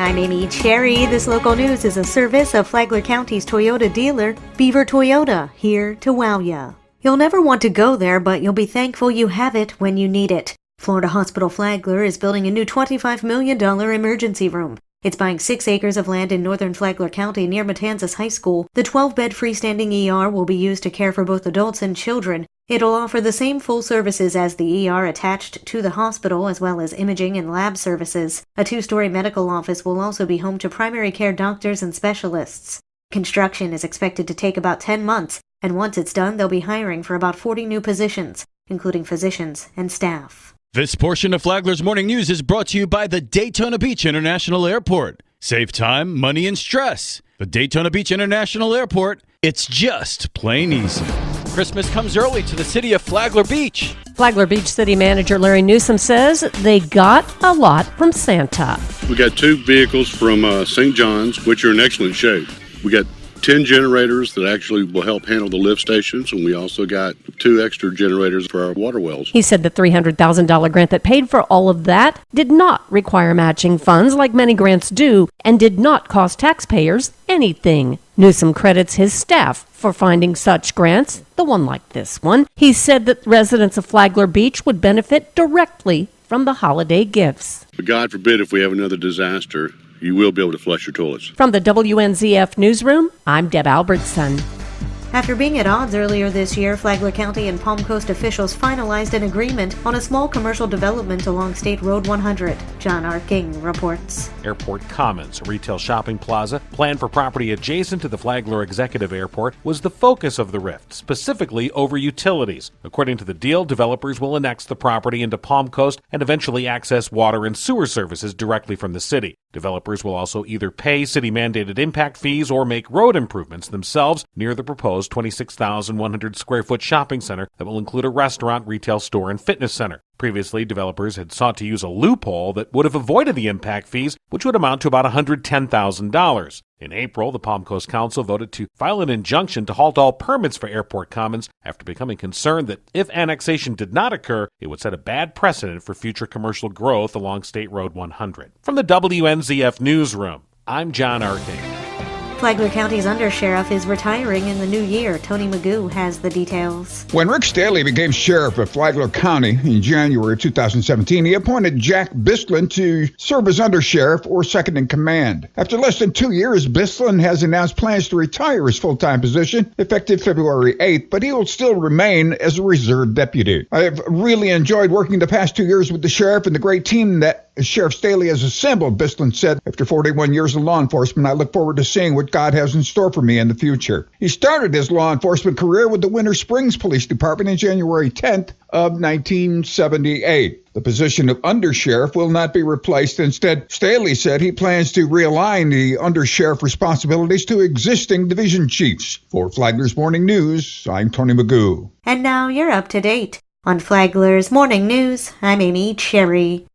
I'm Amy Cherry. This local news is a service of Flagler County's Toyota dealer, Beaver Toyota, here to wow ya. You'll never want to go there, but you'll be thankful you have it when you need it. Florida Hospital Flagler is building a new $25 million emergency room. It's buying 6 acres of land in northern Flagler County near Matanzas High School. The 12-bed freestanding ER will be used to care for both adults and children. It'll offer the same full services as the ER attached to the hospital, as well as imaging and lab services. A 2-story medical office will also be home to primary care doctors and specialists. Construction is expected to take about 10 months, and once it's done, they'll be hiring for about 40 new positions, including physicians and staff. This portion of Flagler's Morning News is brought to you by the Daytona Beach International Airport. Save time, money, and stress. The Daytona Beach International Airport, it's just plain easy. Christmas comes early to the city of Flagler Beach. Flagler Beach City Manager Larry Newsom says they got a lot from Santa. We got 2 vehicles from St. John's, which are in excellent shape. We got 10 generators that actually will help handle the lift stations, and we also got 2 extra generators for our water wells. He said the $300,000 grant that paid for all of that did not require matching funds like many grants do, and did not cost taxpayers anything. Newsom credits his staff for finding such grants, the one like this one. He said that residents of Flagler Beach would benefit directly from the holiday gifts. But God forbid if we have another disaster, you will be able to flush your toilets. From the WNZF Newsroom, I'm Deb Albertson. After being at odds earlier this year, Flagler County and Palm Coast officials finalized an agreement on a small commercial development along State Road 100. John R. King reports. Airport Commons, a retail shopping plaza planned for property adjacent to the Flagler Executive Airport, was the focus of the rift, specifically over utilities. According to the deal, developers will annex the property into Palm Coast and eventually access water and sewer services directly from the city. Developers will also either pay city-mandated impact fees or make road improvements themselves near the proposed 26,100 square foot shopping center that will include a restaurant, retail store, and fitness center. Previously, developers had sought to use a loophole that would have avoided the impact fees, which would amount to about $110,000. In April, the Palm Coast Council voted to file an injunction to halt all permits for Airport Commons after becoming concerned that if annexation did not occur, it would set a bad precedent for future commercial growth along State Road 100. From the WNZF Newsroom, I'm John Arking. Flagler County's undersheriff is retiring in the new year. Tony Magoo has the details. When Rick Staley became sheriff of Flagler County in January of 2017, he appointed Jack Bislin to serve as undersheriff or second in command. After less than 2 years, Bislin has announced plans to retire his full-time position effective February 8th, but he will still remain as a reserve deputy. I have really enjoyed working the past 2 years with the sheriff and the great team that Sheriff Staley has assembled, Bislin said. After 41 years of law enforcement, I look forward to seeing what God has in store for me in the future. He started his law enforcement career with the Winter Springs Police Department in January 10th of 1978. The position of undersheriff will not be replaced. Instead, Staley said he plans to realign the undersheriff responsibilities to existing division chiefs. For Flagler's Morning News, I'm Tony Magoo. And now you're up to date. On Flagler's Morning News, I'm Amy Cherry.